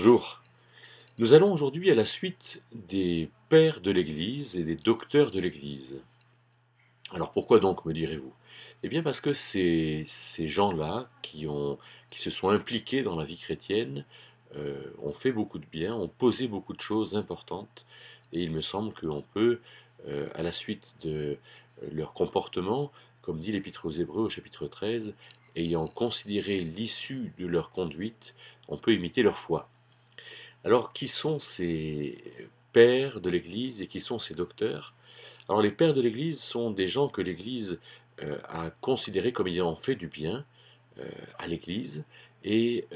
Bonjour. Nous allons aujourd'hui à la suite des pères de l'Église et des docteurs de l'Église. Alors pourquoi donc, me direz-vous? Eh bien parce que ces gens-là qui se sont impliqués dans la vie chrétienne ont fait beaucoup de bien, ont posé beaucoup de choses importantes, et il me semble qu'on peut, à la suite de leur comportement, comme dit l'Épître aux Hébreux au chapitre 13, ayant considéré l'issue de leur conduite, on peut imiter leur foi. Alors, qui sont ces pères de l'Église et qui sont ces docteurs? Alors, les pères de l'Église sont des gens que l'Église a considérés comme ayant fait du bien à l'Église, et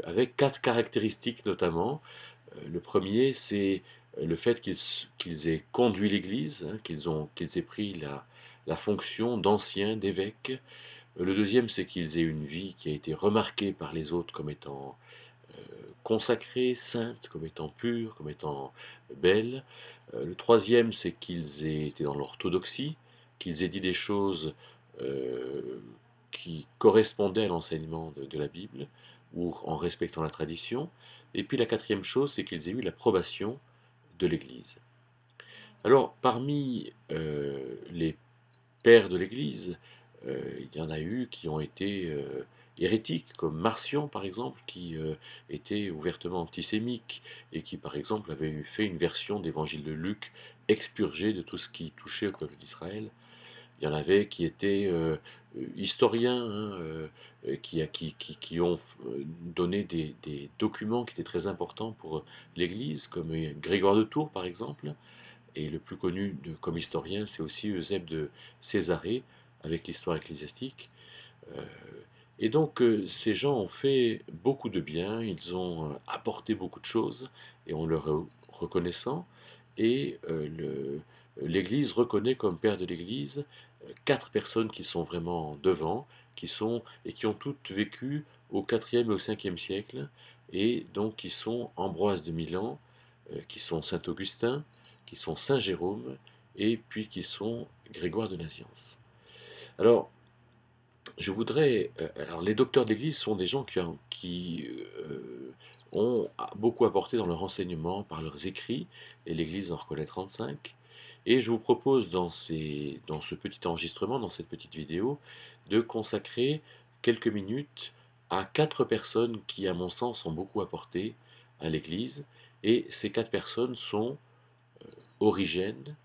avec quatre caractéristiques notamment. Le premier, c'est le fait qu'ils aient conduit l'Église, hein, qu'ils aient pris la fonction d'anciens, d'évêques. Le deuxième, c'est qu'ils aient une vie qui a été remarquée par les autres comme étant consacrée, sainte, comme étant pure, comme étant belle. Le troisième, c'est qu'ils aient été dans l'orthodoxie, qu'ils aient dit des choses qui correspondaient à l'enseignement de la Bible, ou en respectant la tradition. Et puis la quatrième chose, c'est qu'ils aient eu l'approbation de l'Église. Alors, parmi les pères de l'Église, il y en a eu qui ont été hérétiques, comme Marcion par exemple, qui était ouvertement antisémite et qui par exemple avait fait une version d'évangile de Luc expurgée de tout ce qui touchait au peuple d'Israël. Il y en avait qui étaient historiens, hein, qui ont donné des documents qui étaient très importants pour l'Église, comme Grégoire de Tours par exemple. Et le plus connu comme historien, c'est aussi Eusèbe de Césarée, avec l'histoire ecclésiastique. Euh, et donc, ces gens ont fait beaucoup de bien, ils ont apporté beaucoup de choses, et on leur est reconnaissant. Et l'Église reconnaît comme père de l'Église quatre personnes qui sont vraiment devant, et qui ont toutes vécu au IVe et au Ve siècle, et donc qui sont Ambroise de Milan, qui sont Saint Augustin, qui sont Saint Jérôme, et puis qui sont Grégoire de Nazianze. Alors, alors les docteurs de l'Église sont des gens ont beaucoup apporté dans leur enseignement par leurs écrits, et l'Église en reconnaît 35. Et je vous propose dans ce petit enregistrement, dans cette petite vidéo, de consacrer quelques minutes à quatre personnes qui, à mon sens, ont beaucoup apporté à l'Église. Et ces quatre personnes sont Origène,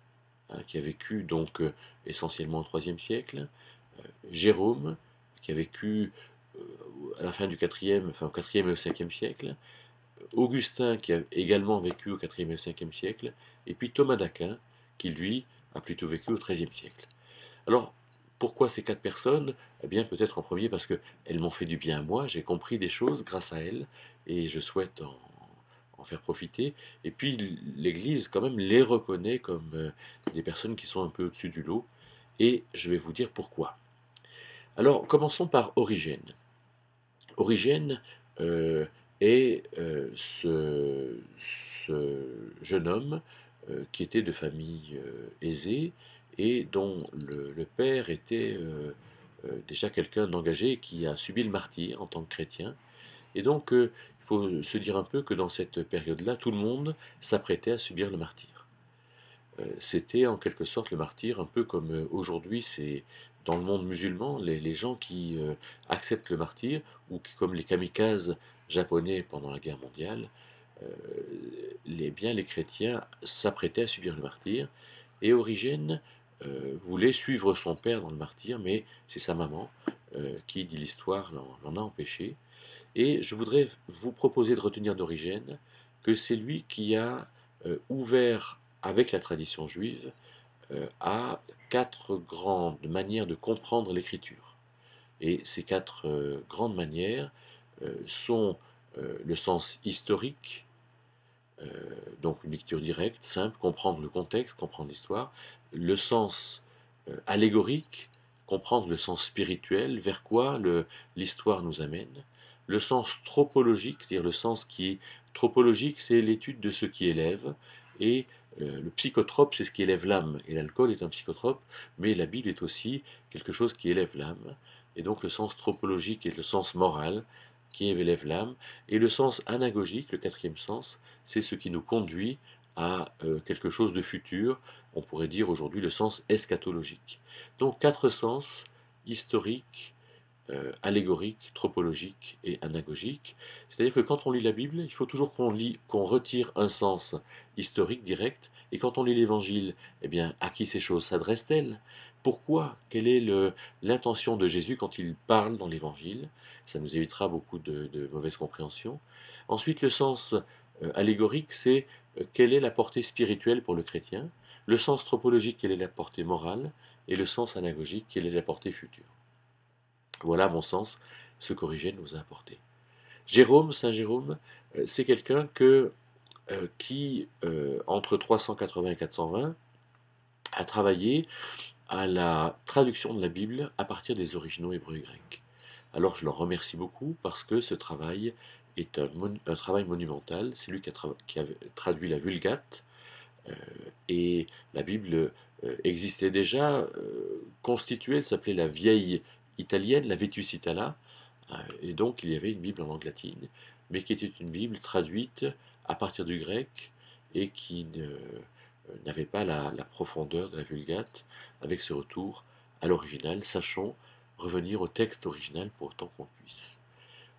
hein, qui a vécu donc essentiellement au IIIe siècle, Jérôme, qui a vécu à la fin du IVe, enfin au IVe et au Ve siècle, Augustin, qui a également vécu au IVe et au Ve siècle, et puis Thomas d'Aquin, qui lui a plutôt vécu au XIIIe siècle. Alors, pourquoi ces quatre personnes? Eh bien, peut-être en premier parce qu'elles m'ont fait du bien à moi, j'ai compris des choses grâce à elles, et je souhaite en faire profiter. Et puis, l'Église, quand même, les reconnaît comme des personnes qui sont un peu au-dessus du lot, et je vais vous dire pourquoi. Alors, commençons par Origène. Origène est ce jeune homme qui était de famille aisée et dont le père était déjà quelqu'un d'engagé qui a subi le martyre en tant que chrétien. Et donc, il faut se dire un peu que dans cette période-là, tout le monde s'apprêtait à subir le martyre. C'était en quelque sorte le martyr, un peu comme aujourd'hui, c'est dans le monde musulman, les gens qui acceptent le martyr, ou qui, comme les kamikazes japonais pendant la guerre mondiale, euh, les chrétiens s'apprêtaient à subir le martyr, et Origène voulait suivre son père dans le martyr, mais c'est sa maman qui, dit l'histoire, l'en a empêché. Et je voudrais vous proposer de retenir d'Origène que c'est lui qui a ouvert, avec la tradition juive, à quatre grandes manières de comprendre l'écriture. Et ces quatre grandes manières sont le sens historique, euh, donc une lecture directe, simple, comprendre le contexte, comprendre l'histoire, le sens allégorique, comprendre le sens spirituel, vers quoi l'histoire nous amène, le sens tropologique, c'est-à-dire le sens qui est tropologique, c'est l'étude de ce qui élève, et le psychotrope, c'est ce qui élève l'âme, et l'alcool est un psychotrope, mais la Bible est aussi quelque chose qui élève l'âme, et donc le sens tropologique est le sens moral, qui élève l'âme, et le sens anagogique, le quatrième sens, c'est ce qui nous conduit à quelque chose de futur, on pourrait dire aujourd'hui le sens eschatologique. Donc quatre sens historiques, allégorique, tropologique et anagogique. C'est-à-dire que quand on lit la Bible, il faut toujours qu'on retire un sens historique direct, et quand on lit l'Évangile, eh bien, à qui ces choses s'adressent-elles? Pourquoi? Quelle est l'intention de Jésus quand il parle dans l'Évangile? Ça nous évitera beaucoup de mauvaises compréhensions. Ensuite, le sens allégorique, c'est quelle est la portée spirituelle pour le chrétien? Le sens tropologique, quelle est la portée morale? Et le sens anagogique, quelle est la portée future? Voilà, à mon sens, ce qu'Origène nous a apporté. Jérôme, Saint Jérôme, c'est quelqu'un qui, entre 380 et 420, a travaillé à la traduction de la Bible à partir des originaux hébreux et grecs. Alors je le remercie beaucoup parce que ce travail est un travail monumental. C'est lui qui a traduit la Vulgate, et la Bible existait déjà, constituée, elle s'appelait la vieille italienne, la Vetus Itala, et donc il y avait une Bible en langue latine, mais qui était une Bible traduite à partir du grec et qui n'avait pas la profondeur de la Vulgate, avec ce retour à l'original. Sachons revenir au texte original pour autant qu'on puisse.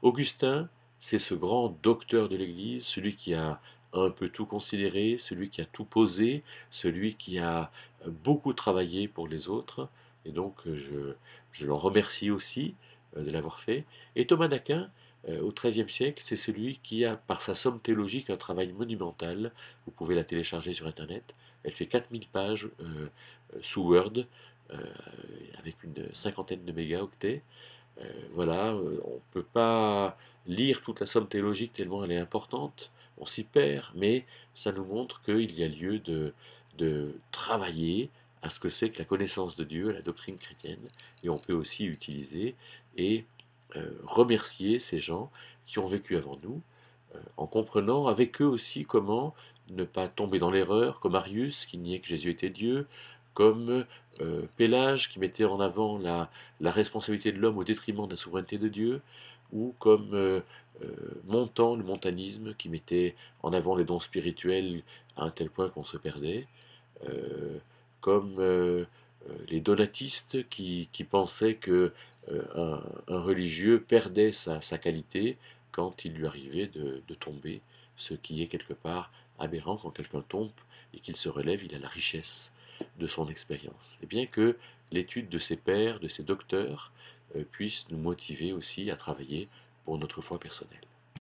Augustin, c'est ce grand docteur de l'Église, celui qui a un peu tout considéré, celui qui a tout posé, celui qui a beaucoup travaillé pour les autres, et donc je l'en remercie aussi de l'avoir fait. Et Thomas d'Aquin, au XIIIe siècle, c'est celui qui a, par sa somme théologique, un travail monumental. Vous pouvez la télécharger sur Internet. Elle fait 4000 pages sous Word, euh, avec une cinquantaine de mégaoctets. Voilà, on ne peut pas lire toute la somme théologique tellement elle est importante, on s'y perd, mais ça nous montre qu'il y a lieu de travailler à ce que c'est que la connaissance de Dieu, la doctrine chrétienne, et on peut aussi utiliser et remercier ces gens qui ont vécu avant nous, en comprenant avec eux aussi comment ne pas tomber dans l'erreur, comme Arius qui niait que Jésus était Dieu, comme Pélage qui mettait en avant la responsabilité de l'homme au détriment de la souveraineté de Dieu, ou comme Montand, le montanisme, qui mettait en avant les dons spirituels à un tel point qu'on se perdait, euh, comme les donatistes qui pensaient que un religieux perdait sa qualité quand il lui arrivait de tomber, ce qui est quelque part aberrant. Quand quelqu'un tombe et qu'il se relève, il a la richesse de son expérience. Et bien que l'étude de ces pères, de ces docteurs, puisse nous motiver aussi à travailler pour notre foi personnelle.